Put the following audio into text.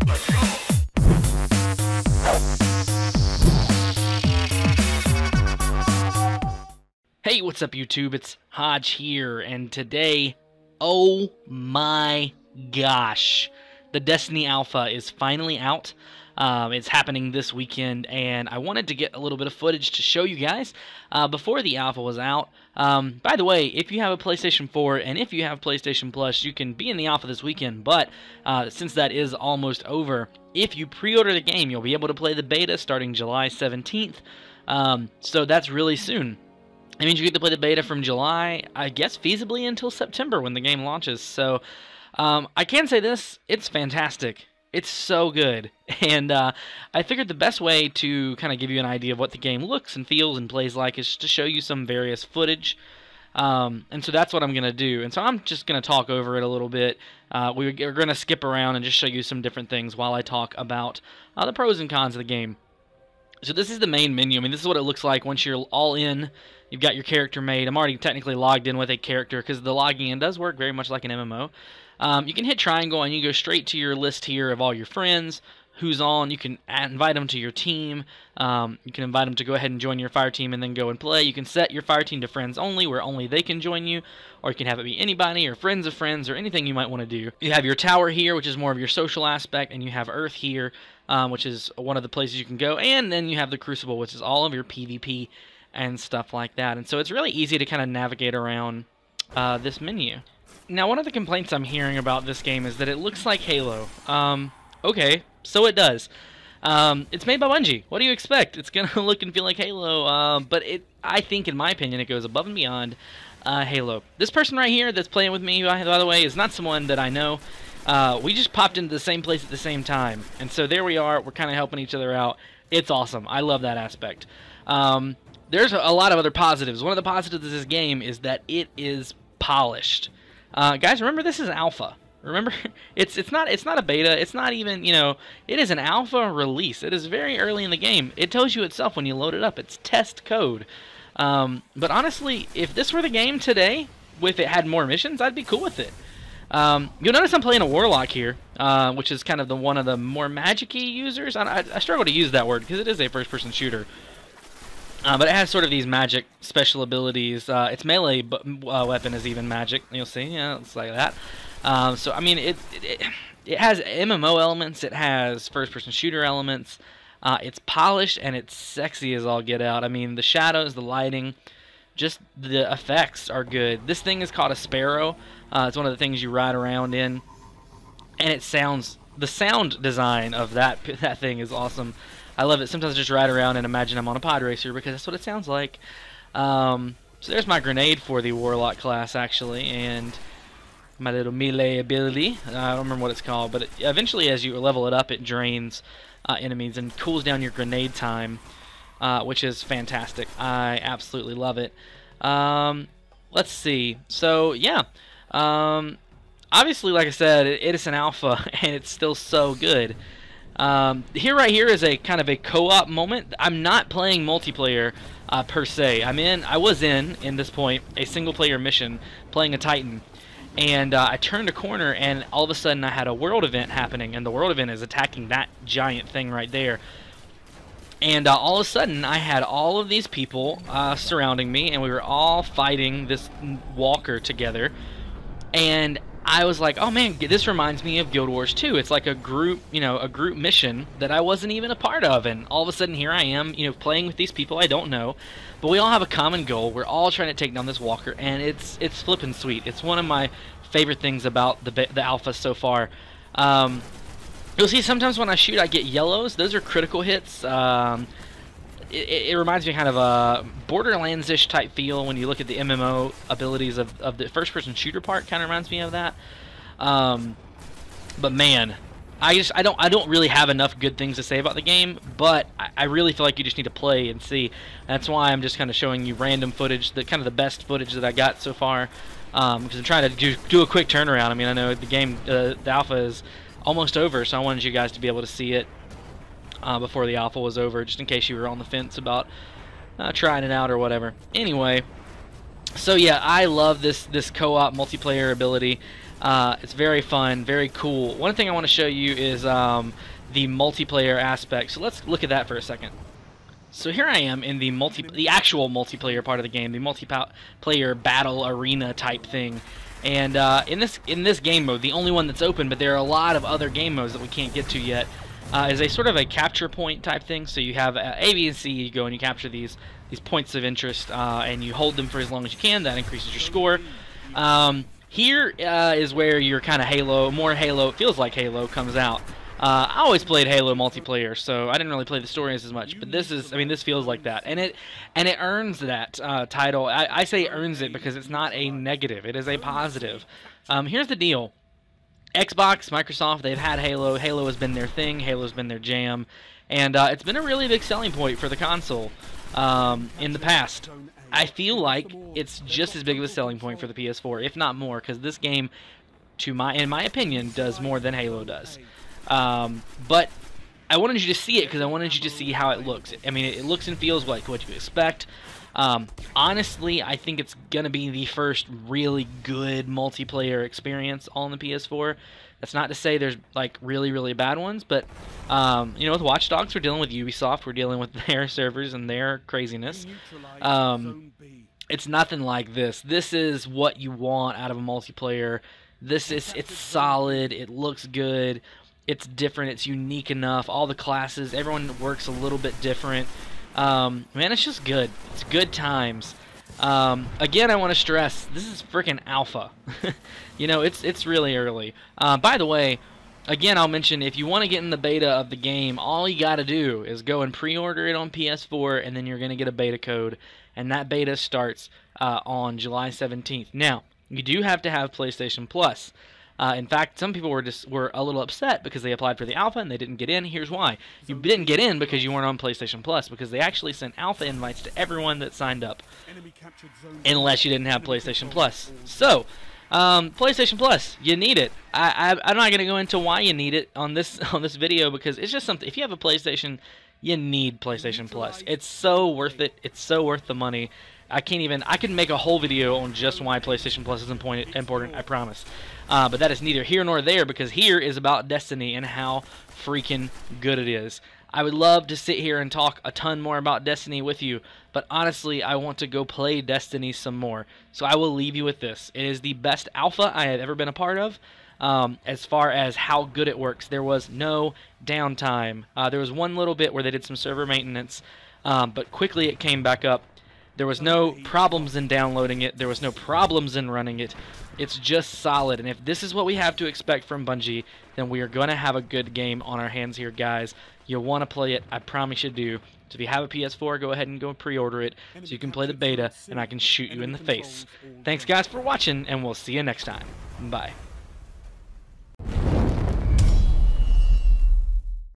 Hey, what's up YouTube? It's Hodge here, and today, oh my gosh, the Destiny Alpha is finally out. It's happening this weekend, and I wanted to get a little bit of footage to show you guys before the Alpha was out. By the way, if you have a PlayStation 4 and if you have PlayStation Plus, you can be in the Alpha this weekend, but since that is almost over, if you pre-order the game, you'll be able to play the beta starting July 17th, so that's really soon. It means you get to play the beta from July, I guess feasibly until September when the game launches. So I can say this, it's fantastic. It's so good. And I figured the best way to kind of give you an idea of what the game looks and feels and plays like is to show you some various footage. And so that's what I'm going to do. And so I'm just going to talk over it a little bit. We're going to skip around and just show you some different things while I talk about the pros and cons of the game. So this is the main menu. I mean, this is what it looks like once you're all in. You've got your character made. I'm already technically logged in with a character because the logging in does work very much like an MMO. You can hit triangle and you go straight to your list here of all your friends, who's on. You can invite them to your team. You can invite them to go ahead and join your fire team and then go and play. You can set your fire team to friends only, where only they can join you, or you can have it be anybody or friends of friends or anything you might want to do. You have your tower here, which is more of your social aspect, and you have Earth here, which is one of the places you can go, and then you have the Crucible, which is all of your PvP and stuff like that. And so it's really easy to kind of navigate around this menu. Now, one of the complaints I'm hearing about this game is that it looks like Halo. Okay, so it does. It's made by Bungie. What do you expect? It's going to look and feel like Halo, but I think, in my opinion, it goes above and beyond Halo. This person right here that's playing with me, by the way, is not someone that I know. We just popped into the same place at the same time, and so there we are. We're kind of helping each other out. It's awesome. I love that aspect. There's a lot of other positives. One of the positives of this game is that it is polished. Guys, remember, this is alpha. Remember, it's not a beta. It's not even, it is an alpha release. It is very early in the game. It tells you itself when you load it up. It's test code. But honestly, if this were the game today, if it had more missions, I'd be cool with it. You'll notice I'm playing a Warlock here, which is kind of one of the more magic-y users. I struggle to use that word because it is a first-person shooter. But it has sort of these magic special abilities. Its melee weapon is even magic. You'll see, yeah, it's like that. So I mean, it has MMO elements. It has first-person shooter elements. It's polished and it's sexy as all get out. I mean, the shadows, the lighting, just the effects are good. This thing is called a Sparrow. It's one of the things you ride around in, and it sounds. The sound design of that thing is awesome. I love it. Sometimes I just ride around and imagine I'm on a pod racer because that's what it sounds like. So there's my grenade for the Warlock class, actually, and my little melee ability. I don't remember what it's called, but eventually as you level it up, it drains enemies and cools down your grenade time, which is fantastic. I absolutely love it. Let's see. So, yeah. Obviously, like I said, it is an alpha, and it's still so good. Right here is a kind of a co-op moment. I'm not playing multiplayer per se. I was in this point, a single-player mission playing a Titan, and I turned a corner, and all of a sudden I had a world event happening, and the world event is attacking that giant thing right there. And all of a sudden I had all of these people surrounding me, and we were all fighting this walker together, and I was like, oh man, this reminds me of Guild Wars 2. It's like a group, a group mission that I wasn't even a part of, and all of a sudden here I am, playing with these people I don't know, but we all have a common goal. We're all trying to take down this walker, and it's flippin' sweet. It's one of my favorite things about the alpha so far. You'll see sometimes when I shoot, I get yellows. Those are critical hits. It reminds me kind of a Borderlands-ish type feel when you look at the MMO abilities of the first-person shooter part. Kind of reminds me of that. But man, I don't really have enough good things to say about the game. But I really feel like you just need to play and see. That's why I'm just kind of showing you random footage, the best footage that I got so far. Because I'm trying to do a quick turnaround. I mean, I know the game, the alpha is almost over, so I wanted you guys to be able to see it before the alpha was over, just in case you were on the fence about trying it out or whatever. Anyway, so yeah, I love this co-op multiplayer ability. It's very fun, very cool. One thing I want to show you is the multiplayer aspect. So let's look at that for a second. So here I am in the actual multiplayer part of the game, the multiplayer battle arena type thing. And in this game mode, the only one that's open, but there are a lot of other game modes that we can't get to yet, is a sort of a capture point type thing. So you have A, B, and C. You go and you capture these points of interest, and you hold them for as long as you can. That increases your score. Here is where your kind of more Halo, it feels like Halo, comes out. I always played Halo multiplayer, so I didn't really play the stories as much. But this feels like that, and it earns that title. I say earns it because it's not a negative; it is a positive. Here's the deal: Xbox, Microsoft, they've had Halo. Halo has been their thing. Halo's been their jam, and it's been a really big selling point for the console in the past. I feel like it's just as big of a selling point for the PS4, if not more, because this game, in my opinion, does more than Halo does. But I wanted you to see it because I wanted you to see how it looks. I mean, it looks and feels like what you expect. Honestly, I think it's going to be the first really good multiplayer experience on the PS4. That's not to say there's like really, really bad ones, but you know, with Watch Dogs, we're dealing with Ubisoft, we're dealing with their servers and their craziness. It's nothing like this. This is what you want out of a multiplayer. It's solid, it looks good. It's different, it's unique enough, all the classes, everyone works a little bit different. Man, it's just good. It's good times. Again, I want to stress, this is freaking alpha. You know, it's really early. By the way, again, I'll mention, if you want to get in the beta of the game, all you got to do is go and pre-order it on PS4, and then you're going to get a beta code, and that beta starts on July 17th. Now, you do have to have PlayStation Plus. In fact, some people were a little upset because they applied for the alpha and they didn't get in. Here's why. You didn't get in because you weren't on PlayStation Plus, because they actually sent alpha invites to everyone that signed up, unless you didn't have PlayStation Plus. So, PlayStation Plus, you need it. I'm not going to go into why you need it on this video, because it's just something. If you have a PlayStation, you need PlayStation Plus. It's so worth it. It's so worth the money. I can make a whole video on just why PlayStation Plus is important, I promise. But that is neither here nor there, because here is about Destiny and how freaking good it is. I would love to sit here and talk a ton more about Destiny with you, but honestly, I want to go play Destiny some more. So I will leave you with this. It is the best alpha I have ever been a part of. As far as how good it works, there was no downtime. There was one little bit where they did some server maintenance, but quickly it came back up. There was no problems in downloading it. There was no problems in running it. It's just solid. And if this is what we have to expect from Bungie, then we are going to have a good game on our hands here, guys. You'll want to play it. I promise you do. So if you have a PS4, go ahead and go pre-order it so you can play the beta and I can shoot you in the face. Thanks, guys, for watching, and we'll see you next time. Bye.